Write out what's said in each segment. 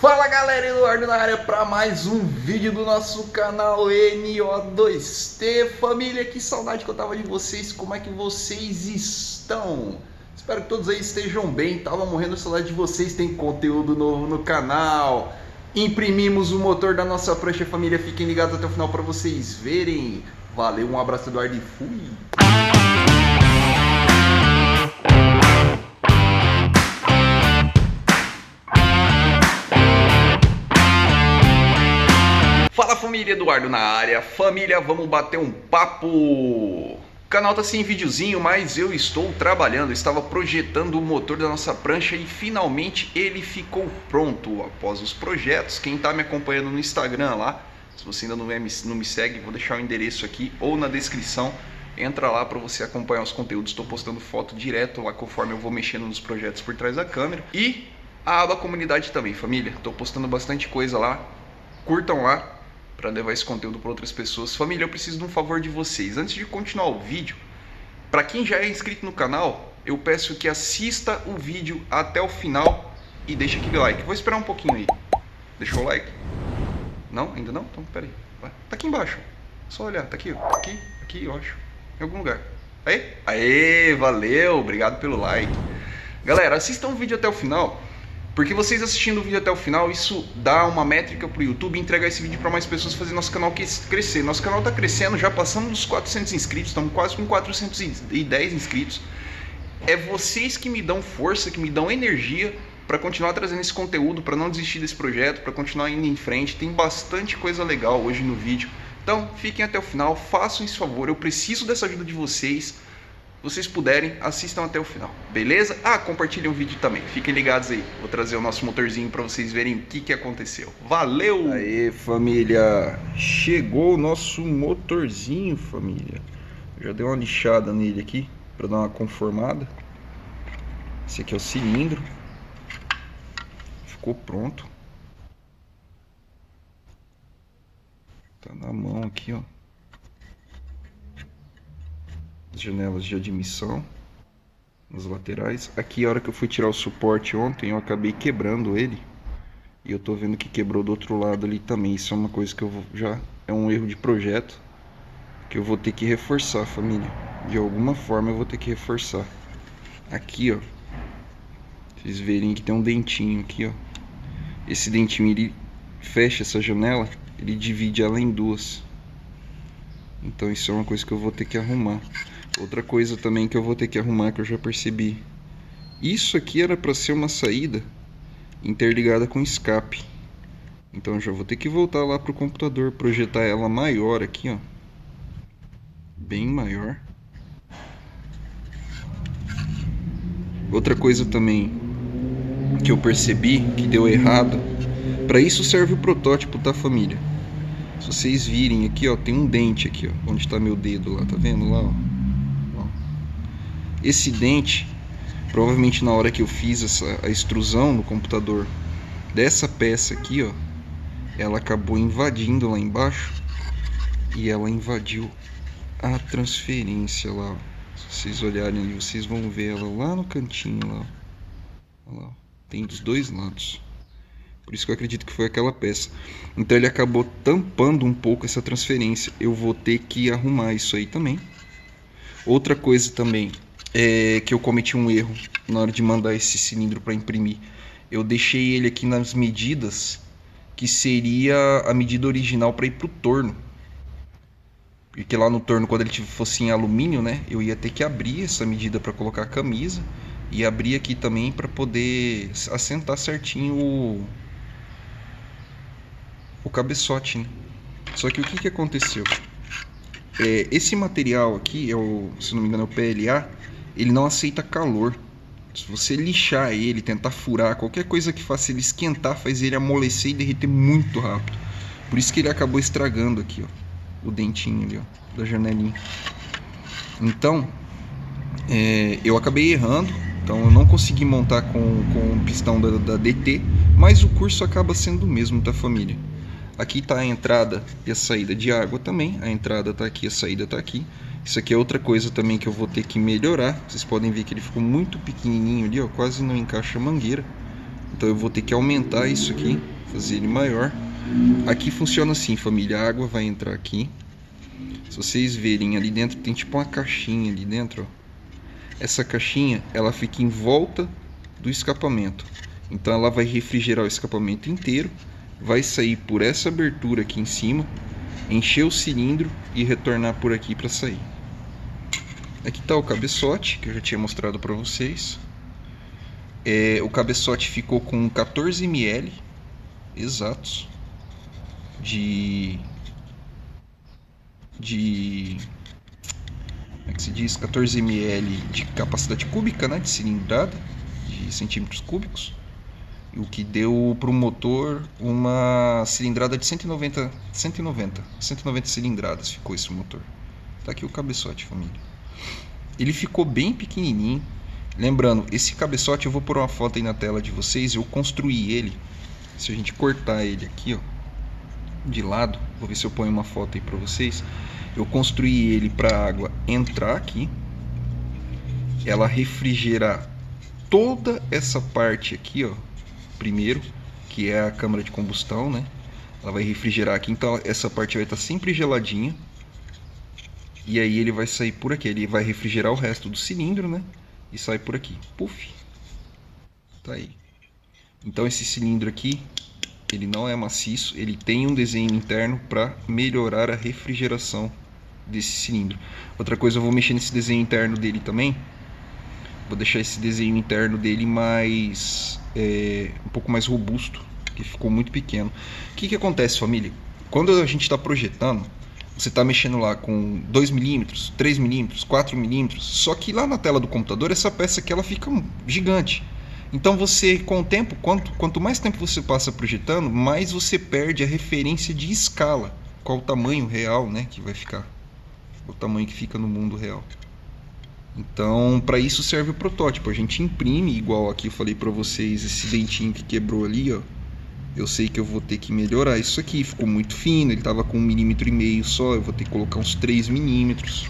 Fala galera, Eduardo na área para mais um vídeo do nosso canal NO2T. Família, que saudade que eu tava de vocês, como é que vocês estão? Espero que todos aí estejam bem, tava morrendo de saudade de vocês, tem conteúdo novo no canal. Imprimimos o motor da nossa prancha, família, fiquem ligados até o final para vocês verem. Valeu, um abraço Eduardo e fui! Fala família, Eduardo na área. Família, vamos bater um papo. O canal tá sem videozinho, mas eu estou trabalhando. Estava projetando o motor da nossa prancha e finalmente ele ficou pronto. Após os projetos, quem tá me acompanhando no Instagram lá, se você ainda não me segue, vou deixar o endereço aqui ou na descrição. Entra lá para você acompanhar os conteúdos. Estou postando foto direto lá conforme eu vou mexendo nos projetos por trás da câmera. E a aba comunidade também, família. Estou postando bastante coisa lá. Curtam lá para levar esse conteúdo para outras pessoas. Família, eu preciso de um favor de vocês. Antes de continuar o vídeo, para quem já é inscrito no canal, eu peço que assista o vídeo até o final e deixe aquele like. Vou esperar um pouquinho aí. Deixou o like? Não? Ainda não? Então, pera aí. Vai. Tá aqui embaixo. Só olhar. Tá aqui, ó. Aqui, eu acho. Em algum lugar. Aí? Aê, valeu. Obrigado pelo like. Galera, assistam o vídeo até o final. Porque vocês assistindo o vídeo até o final, isso dá uma métrica pro YouTube entregar esse vídeo para mais pessoas, fazer nosso canal crescer. Nosso canal tá crescendo, já passamos dos 400 inscritos, estamos quase com 410 inscritos. É vocês que me dão força, que me dão energia para continuar trazendo esse conteúdo, para não desistir desse projeto, para continuar indo em frente. Tem bastante coisa legal hoje no vídeo. Então, fiquem até o final, façam esse favor, eu preciso dessa ajuda de vocês. Vocês puderem, assistam até o final, beleza? Ah, compartilhem o vídeo também, fiquem ligados aí. Vou trazer o nosso motorzinho para vocês verem o que aconteceu. Valeu! Aê, família! Chegou o nosso motorzinho, família. Já dei uma lixada nele aqui, para dar uma conformada. Esse aqui é o cilindro. Ficou pronto. Tá na mão aqui, ó. As janelas de admissão nas laterais. Aqui, a hora que eu fui tirar o suporte ontem, eu acabei quebrando ele. E eu tô vendo que quebrou do outro lado ali também. Isso é uma coisa que eu já é um erro de projeto que eu vou ter que reforçar, família. De alguma forma eu vou ter que reforçar. Aqui, ó. Vocês verem que tem um dentinho aqui, ó. Esse dentinho, ele fecha essa janela, ele divide ela em duas. Então isso é uma coisa que eu vou ter que arrumar. Outra coisa também que eu vou ter que arrumar, que eu já percebi. Isso aqui era para ser uma saída interligada com escape. Então eu já vou ter que voltar lá pro computador, projetar ela maior aqui, ó. Bem maior. Outra coisa também que eu percebi que deu errado. Para isso serve o protótipo, tá, família? Se vocês virem aqui, ó, tem um dente aqui, ó, onde está meu dedo lá, tá vendo lá, ó? Esse dente, provavelmente na hora que eu fiz a extrusão no computador dessa peça aqui, ó, ela acabou invadindo lá embaixo e ela invadiu a transferência lá, ó. Se vocês olharem ali, vocês vão ver ela lá no cantinho lá, ó. Olha lá, ó. Tem dos dois lados. Por isso que eu acredito que foi aquela peça. Então ele acabou tampando um pouco essa transferência. Eu vou ter que arrumar isso aí também. Outra coisa também é que eu cometi um erro na hora de mandar esse cilindro para imprimir. Eu deixei ele aqui nas medidas que seria a medida original para ir para o torno. Porque lá no torno, quando ele fosse em alumínio, né, eu ia ter que abrir essa medida para colocar a camisa. E abrir aqui também para poder assentar certinho o cabeçote, né? Só que o que aconteceu? Esse material aqui, se não me engano é o PLA, ele não aceita calor. Se você lixar ele, tentar furar, qualquer coisa que faça ele esquentar, faz ele amolecer e derreter muito rápido. Por isso que ele acabou estragando aqui, ó, o dentinho ali, ó, da janelinha. Então, eu acabei errando. Então eu não consegui montar com o pistão da DT, mas o curso acaba sendo o mesmo, tá, família? Aqui está a entrada e a saída de água também. A entrada está aqui, a saída está aqui. Isso aqui é outra coisa também que eu vou ter que melhorar. Vocês podem ver que ele ficou muito pequenininho ali, ó, quase não encaixa a mangueira. Então eu vou ter que aumentar isso aqui fazer ele maior. Aqui funciona assim, família, a água vai entrar aqui. Se vocês verem ali dentro, tem tipo uma caixinha ali dentro, ó. Essa caixinha, ela fica em volta do escapamento. Então ela vai refrigerar o escapamento inteiro, vai sair por essa abertura aqui em cima, encher o cilindro e retornar por aqui para sair. Aqui está o cabeçote, que eu já tinha mostrado para vocês. O cabeçote ficou com 14 ml exatos de como é que se diz? 14 ml de capacidade cúbica, né? De cilindrada, de centímetros cúbicos. O que deu para o motor uma cilindrada de 190 cilindradas ficou esse motor. Tá aqui o cabeçote, família. Ele ficou bem pequenininho. Lembrando, esse cabeçote eu vou pôr uma foto aí na tela de vocês. Eu construí ele. Se a gente cortar ele aqui, ó, de lado, vou ver se eu ponho uma foto aí para vocês. Eu construí ele para a água entrar aqui, ela refrigerar toda essa parte aqui, ó, primeiro, que é a câmara de combustão, né? Ela vai refrigerar aqui, então essa parte vai estar sempre geladinha. E aí ele vai sair por aqui, ele vai refrigerar o resto do cilindro, né? E sai por aqui. Puf. Tá aí. Então esse cilindro aqui, ele não é maciço, ele tem um desenho interno para melhorar a refrigeração desse cilindro. Outra coisa, eu vou mexer nesse desenho interno dele também. Vou deixar esse desenho interno dele mais um pouco mais robusto, que ficou muito pequeno. O que acontece, família? Quando a gente está projetando, você está mexendo lá com 2 milímetros, 3 milímetros, 4 milímetros, só que lá na tela do computador essa peça aqui ela fica gigante. Então você, com o tempo, quanto mais tempo você passa projetando, mais você perde a referência de escala. Qual o tamanho real, né, que vai ficar. O tamanho que fica no mundo real. Então, para isso serve o protótipo. A gente imprime, igual aqui eu falei para vocês, esse dentinho que quebrou ali, ó. Eu sei que eu vou ter que melhorar isso aqui. Ficou muito fino, ele estava com 1,5 mm só. Eu vou ter que colocar uns 3 milímetros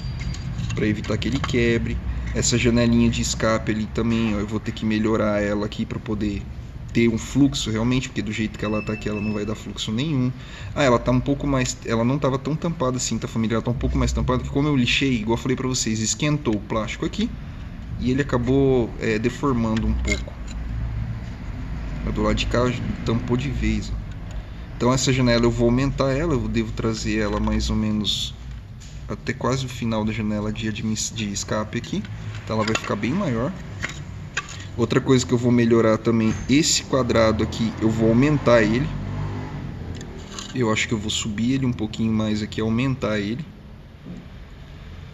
para evitar que ele quebre. Essa janelinha de escape ali também, ó, eu vou ter que melhorar ela aqui para poder ter um fluxo realmente, porque do jeito que ela tá aqui ela não vai dar fluxo nenhum. Ela tá um pouco mais, ela não tava tão tampada assim, tá, família? Ela tá um pouco mais tampada, que como eu lixei, igual eu falei para vocês, esquentou o plástico aqui e ele acabou deformando um pouco. Do lado de cá tampou de vez, ó. Então essa janela eu vou aumentar ela, eu devo trazer ela mais ou menos até quase o final da janela de escape aqui. Então ela vai ficar bem maior. Outra coisa que eu vou melhorar também, esse quadrado aqui, eu vou aumentar ele. Eu acho que eu vou subir ele um pouquinho mais aqui, aumentar ele,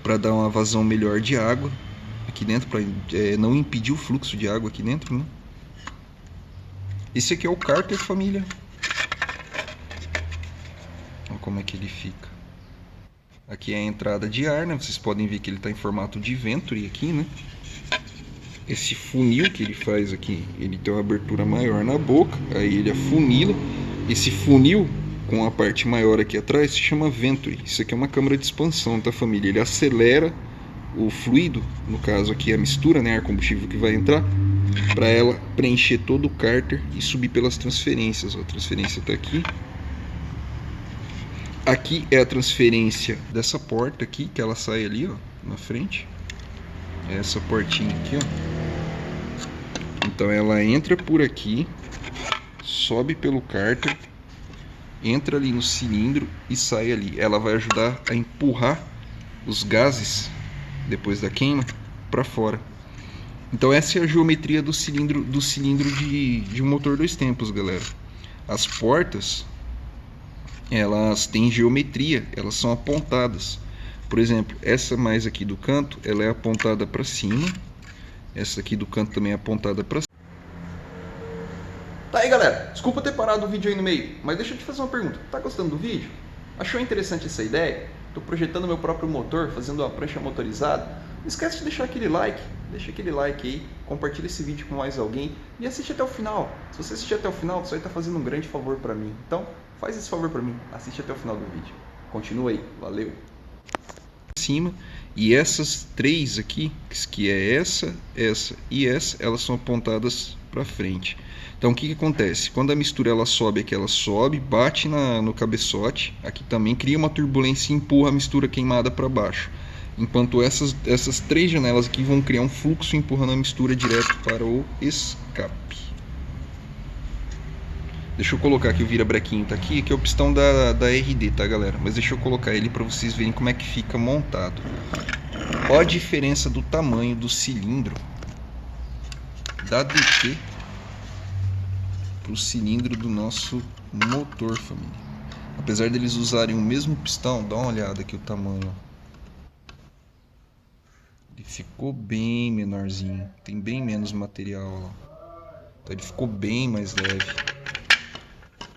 para dar uma vazão melhor de água aqui dentro, para não impedir o fluxo de água aqui dentro, né? Esse aqui é o cárter, família. Olha como é que ele fica. Aqui é a entrada de ar, né? Vocês podem ver que ele está em formato de Venturi aqui, né? Esse funil que ele faz aqui, ele tem uma abertura maior na boca, aí ele afunila. Esse funil com a parte maior aqui atrás se chama Venturi. Isso aqui é uma câmara de expansão, tá, família? Ele acelera o fluido, no caso aqui a mistura, né, ar combustível que vai entrar, para ela preencher todo o cárter e subir pelas transferências. Ó, a transferência está aqui. Aqui é a transferência dessa porta aqui, que ela sai ali, ó, na frente. É essa portinha aqui, ó. Então ela entra por aqui, sobe pelo cárter, entra ali no cilindro e sai ali. Ela vai ajudar a empurrar os gases depois da queima para fora. Então essa é a geometria do cilindro de um motor 2 tempos, galera. As portas, elas têm geometria, elas são apontadas. Por exemplo, essa mais aqui do canto, ela é apontada para cima. Essa aqui do canto também é apontada para cima. Tá aí, galera. Desculpa ter parado o vídeo aí no meio, mas deixa eu te fazer uma pergunta. Tá gostando do vídeo? Achou interessante essa ideia? Estou projetando meu próprio motor, fazendo uma prancha motorizada. Não esquece de deixar aquele like, deixa aquele like aí, compartilha esse vídeo com mais alguém e assiste até o final. Se você assistir até o final, você vai estar fazendo um grande favor para mim. Então, faz esse favor para mim, assiste até o final do vídeo. Continua aí, valeu! Cima, e essas três aqui, que é essa e essa, elas são apontadas para frente. Então o que acontece? Quando a mistura ela sobe aqui, ela sobe, bate no cabeçote, aqui também cria uma turbulência e empurra a mistura queimada para baixo. Enquanto essas 3 janelas aqui vão criar um fluxo empurrando a mistura direto para o escape. Deixa eu colocar aqui o virabrequinho, tá aqui, que é o pistão da RD, tá galera? Mas deixa eu colocar ele para vocês verem como é que fica montado. Olha a diferença do tamanho do cilindro da DT para o cilindro do nosso motor, família. Apesar deles usarem o mesmo pistão, dá uma olhada aqui o tamanho. Ele ficou bem menorzinho, tem bem menos material, ó. Então ele ficou bem mais leve.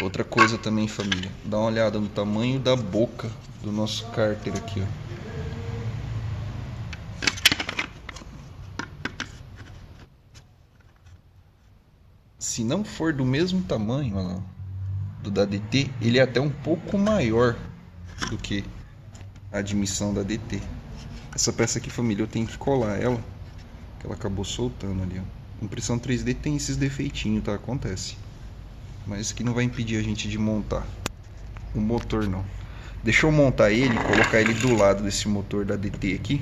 Outra coisa também, família, dá uma olhada no tamanho da boca do nosso cárter aqui, ó. Se não for do mesmo tamanho, olha lá, do da DT, ele é até um pouco maior do que a admissão da DT. Essa peça aqui, família, eu tenho que colar ela, que ela acabou soltando ali, ó. Impressão 3D tem esses defeitinhos, tá? Acontece. Mas isso aqui não vai impedir a gente de montar o motor, não. Deixa eu montar ele, colocar ele do lado desse motor da DT aqui,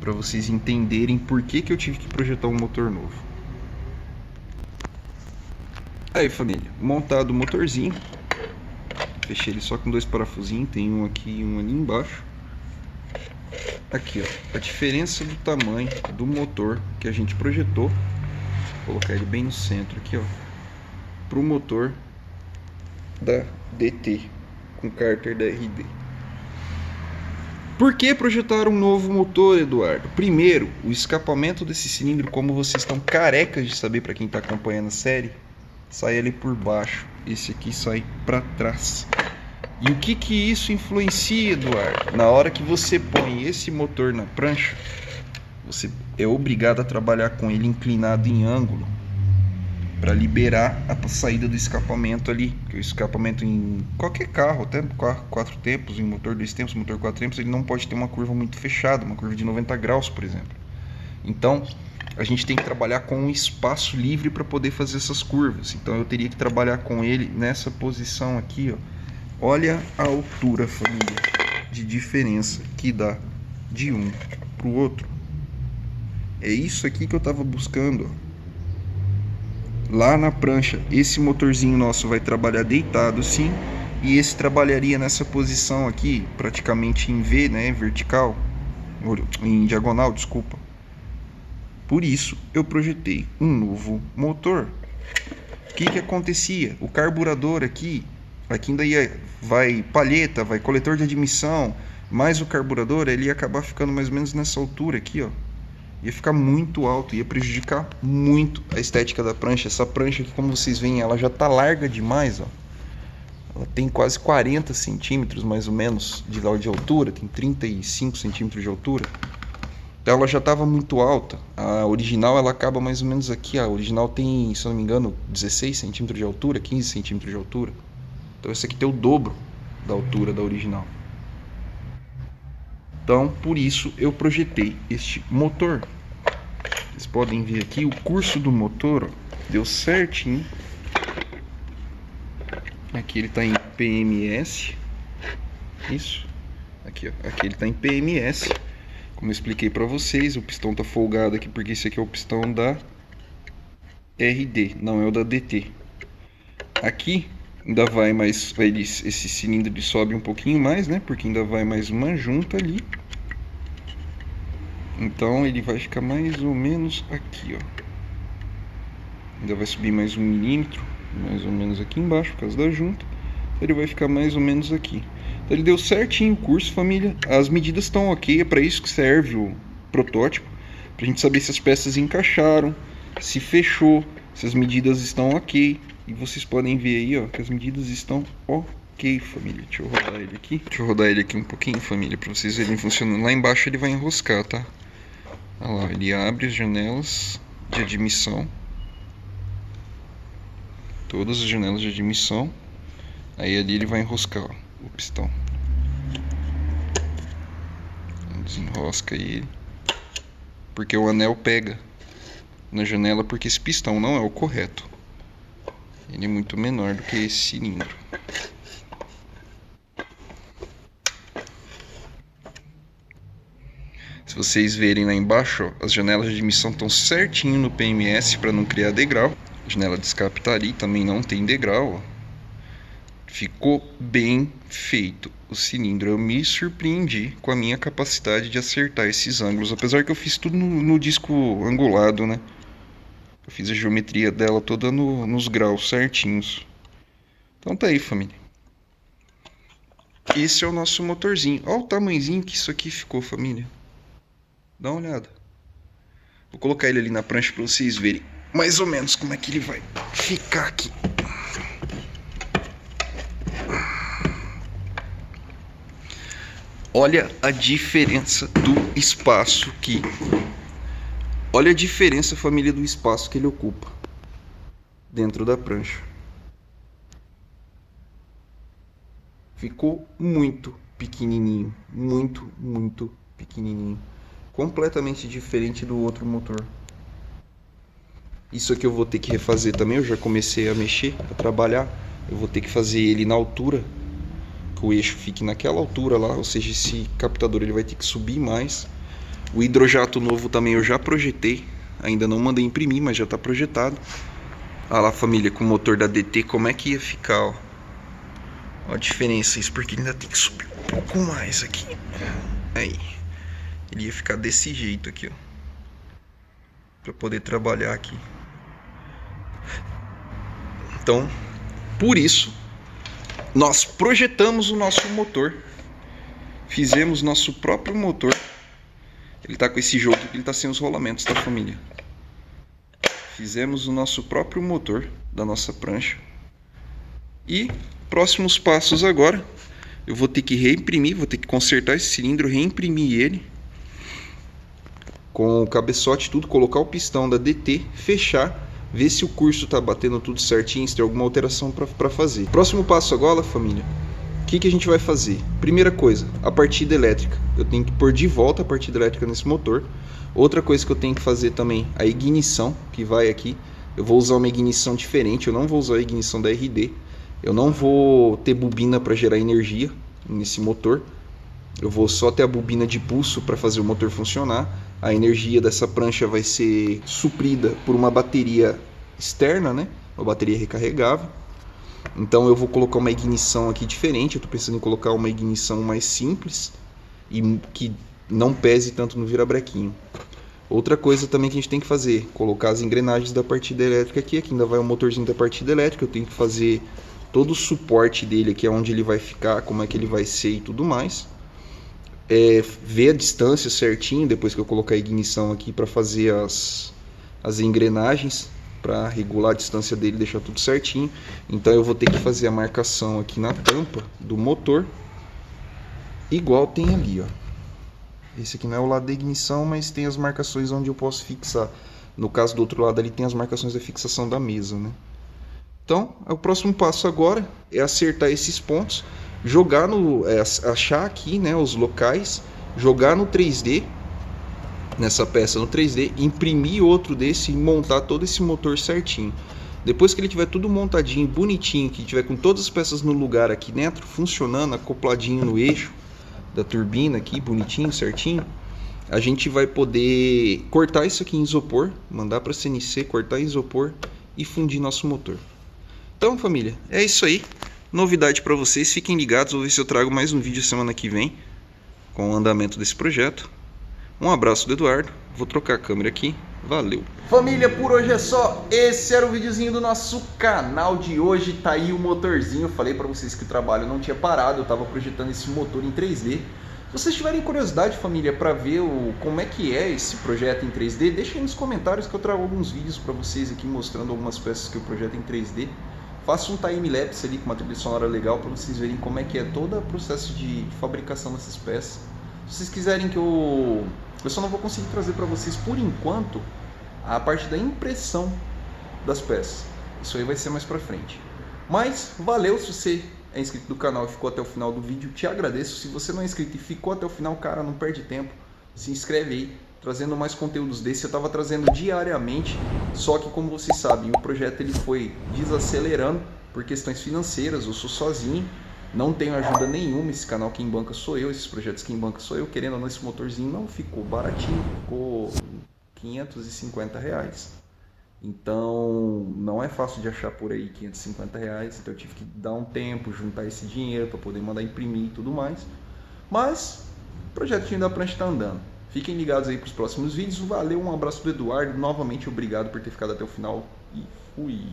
para vocês entenderem por que eu tive que projetar um motor novo. Aí, família, montado o motorzinho. Fechei ele só com 2 parafusinhos, tem um aqui e um ali embaixo. Aqui, ó, a diferença do tamanho do motor que a gente projetou. Vou colocar ele bem no centro aqui, ó, pro motor da DT com cárter da RD. Por que projetar um novo motor, Eduardo? Primeiro, o escapamento desse cilindro, como vocês estão carecas de saber para quem está acompanhando a série, sai ali por baixo. Esse aqui sai para trás. E o que isso influencia, Eduardo? Na hora que você põe esse motor na prancha, você é obrigado a trabalhar com ele inclinado em ângulo para liberar a saída do escapamento ali. Porque o escapamento em qualquer carro, até 4 tempos, em motor 2 tempos, motor 4 tempos, ele não pode ter uma curva muito fechada, uma curva de 90 graus, por exemplo. Então, a gente tem que trabalhar com um espaço livre para poder fazer essas curvas. Então eu teria que trabalhar com ele nessa posição aqui, ó. Olha a altura, família, de diferença que dá de um para o outro. É isso aqui que eu estava buscando, ó. Lá na prancha, esse motorzinho nosso vai trabalhar deitado sim, e esse trabalharia nessa posição aqui, praticamente em V, né, vertical, em diagonal, desculpa. Por isso eu projetei um novo motor. O que acontecia? O carburador aqui ainda vai palheta, vai coletor de admissão, mas o carburador ele ia acabar ficando mais ou menos nessa altura aqui, ó. Ia ficar muito alto, ia prejudicar muito a estética da prancha. Essa prancha aqui, como vocês veem, ela já tá larga demais, ó. Ela tem quase 40 centímetros mais ou menos de altura, tem 35 centímetros de altura. Então ela já estava muito alta. A original ela acaba mais ou menos aqui. A original tem, se eu não me engano, 16 centímetros de altura, 15 centímetros de altura. Então essa aqui tem o dobro da altura da original. Então por isso eu projetei este motor. Vocês podem ver aqui o curso do motor, ó, deu certinho. Aqui ele está em PMS. Isso. Aqui, ó. Aqui ele está em PMS. Como eu expliquei para vocês, o pistão tá folgado aqui porque esse aqui é o pistão da RD, não é o da DT. Aqui ainda vai mais, esse cilindro ele sobe um pouquinho mais, né? Porque ainda vai mais uma junta ali. Então ele vai ficar mais ou menos aqui, ó. Ainda vai subir mais 1 milímetro, mais ou menos aqui embaixo por causa da junta. Então ele vai ficar mais ou menos aqui. Então ele deu certinho o curso, família. As medidas estão ok, é para isso que serve o protótipo, para a gente saber se as peças encaixaram, se fechou, se as medidas estão ok. E vocês podem ver aí, ó, que as medidas estão ok, família. Deixa eu rodar ele aqui. Deixa eu rodar ele aqui um pouquinho, família, para vocês verem funcionando. Lá embaixo ele vai enroscar, tá? Olha lá, ele abre as janelas de admissão. Todas as janelas de admissão. Aí ali ele vai enroscar, ó, o pistão. Desenrosca ele, porque o anel pega na janela porque esse pistão não é o correto. Ele é muito menor do que esse cilindro. Se vocês verem lá embaixo, ó, as janelas de admissão estão certinho no PMS para não criar degrau. A janela de escape tá ali, também não tem degrau. Ó. Ficou bem feito o cilindro. Eu me surpreendi com a minha capacidade de acertar esses ângulos, apesar que eu fiz tudo no disco angulado, né? Eu fiz a geometria dela toda nos graus certinhos. Então tá aí, família. Esse é o nosso motorzinho. Olha o tamanhozinho que isso aqui ficou, família. Dá uma olhada. Vou colocar ele ali na prancha para vocês verem mais ou menos como é que ele vai ficar aqui. Olha a diferença do espaço aqui. Olha a diferença, família, do espaço que ele ocupa dentro da prancha. Ficou muito pequenininho, muito pequenininho. Completamente diferente do outro motor. Isso aqui eu vou ter que refazer também, eu já comecei a mexer, a trabalhar. Eu vou ter que fazer ele na altura, que o eixo fique naquela altura lá, ou seja, esse captador ele vai ter que subir mais. O hidrojato novo também eu já projetei, ainda não mandei imprimir, mas já está projetado. Olha lá, família, com o motor da DT, como é que ia ficar, ó. Olha a diferença, isso porque ele ainda tem que subir um pouco mais aqui. Aí. Ele ia ficar desse jeito aqui, ó. Pra poder trabalhar aqui. Então, por isso, nós projetamos o nosso motor. Fizemos nosso próprio motor. Ele tá com esse jogo aqui, ele tá sem os rolamentos, tá, família? Fizemos o nosso próprio motor da nossa prancha. E próximos passos agora, eu vou ter que reimprimir, vou ter que consertar esse cilindro, reimprimir ele com o cabeçote, tudo, colocar o pistão da DT, fechar, ver se o curso tá batendo tudo certinho, se tem alguma alteração para fazer. Próximo passo agora, família, o que a gente vai fazer? Primeira coisa, a partida elétrica. Eu tenho que pôr de volta a partida elétrica nesse motor. Outra coisa que eu tenho que fazer também, a ignição, que vai aqui. Eu vou usar uma ignição diferente, eu não vou usar a ignição da RD. Eu não vou ter bobina para gerar energia nesse motor. Eu vou só ter a bobina de pulso para fazer o motor funcionar. A energia dessa prancha vai ser suprida por uma bateria externa, né? Uma bateria recarregável. Então eu vou colocar uma ignição aqui diferente. Eu estou pensando em colocar uma ignição mais simples e que não pese tanto no virabrequinho. Outra coisa também que a gente tem que fazer, colocar as engrenagens da partida elétrica aqui. Aqui ainda vai o motorzinho da partida elétrica. Eu tenho que fazer todo o suporte dele aqui, onde ele vai ficar, como é que ele vai ser e tudo mais. Ver a distância certinho depois que eu colocar a ignição aqui para fazer as engrenagens, para regular a distância dele, deixar tudo certinho. Então eu vou ter que fazer a marcação aqui na tampa do motor, igual tem ali, ó. Esse aqui não é o lado da ignição, mas tem as marcações onde eu posso fixar. No caso do outro lado ali tem as marcações da fixação da mesa, né? Então, o próximo passo agora é acertar esses pontos, jogar achar aqui, né, os locais, jogar no 3D, nessa peça no 3D, imprimir outro desse e montar todo esse motor certinho. Depois que ele tiver tudo montadinho, bonitinho, que tiver com todas as peças no lugar aqui dentro, funcionando, acopladinho no eixo da turbina aqui, bonitinho, certinho, a gente vai poder cortar isso aqui em isopor, mandar para CNC, cortar em isopor e fundir nosso motor. Então, família, é isso aí. Novidade para vocês, fiquem ligados, vou ver se eu trago mais um vídeo semana que vem com o andamento desse projeto. Um abraço do Eduardo, vou trocar a câmera aqui, valeu! Família, por hoje é só, esse era o videozinho do nosso canal de hoje, tá aí o motorzinho. Eu falei para vocês que o trabalho não tinha parado, eu estava projetando esse motor em 3D. Se vocês tiverem curiosidade, família, para ver como é que é esse projeto em 3D, deixem aí nos comentários que eu trago alguns vídeos para vocês aqui mostrando algumas peças que eu projeto em 3D. Faço um time-lapse ali com uma trilha sonora legal para vocês verem como é que é todo o processo de fabricação dessas peças. Se vocês quiserem que eu só não vou conseguir trazer para vocês por enquanto a parte da impressão das peças. Isso aí vai ser mais para frente. Mas valeu, se você é inscrito do canal e ficou até o final do vídeo, te agradeço. Se você não é inscrito e ficou até o final, cara, não perde tempo. Se inscreve aí, trazendo mais conteúdos desse. Eu estava trazendo diariamente, só que como vocês sabem, o projeto ele foi desacelerando por questões financeiras. Eu sou sozinho, não tenho ajuda nenhuma. Esse canal quem banca sou eu, esses projetos quem banca sou eu. Querendo ou não, esse motorzinho não ficou baratinho, ficou R$550. Então não é fácil de achar por aí R$550. Então eu tive que dar um tempo, juntar esse dinheiro para poder mandar imprimir e tudo mais. Mas o projetinho da prancha está andando. Fiquem ligados aí para os próximos vídeos. Valeu, um abraço do Eduardo. Novamente obrigado por ter ficado até o final e fui!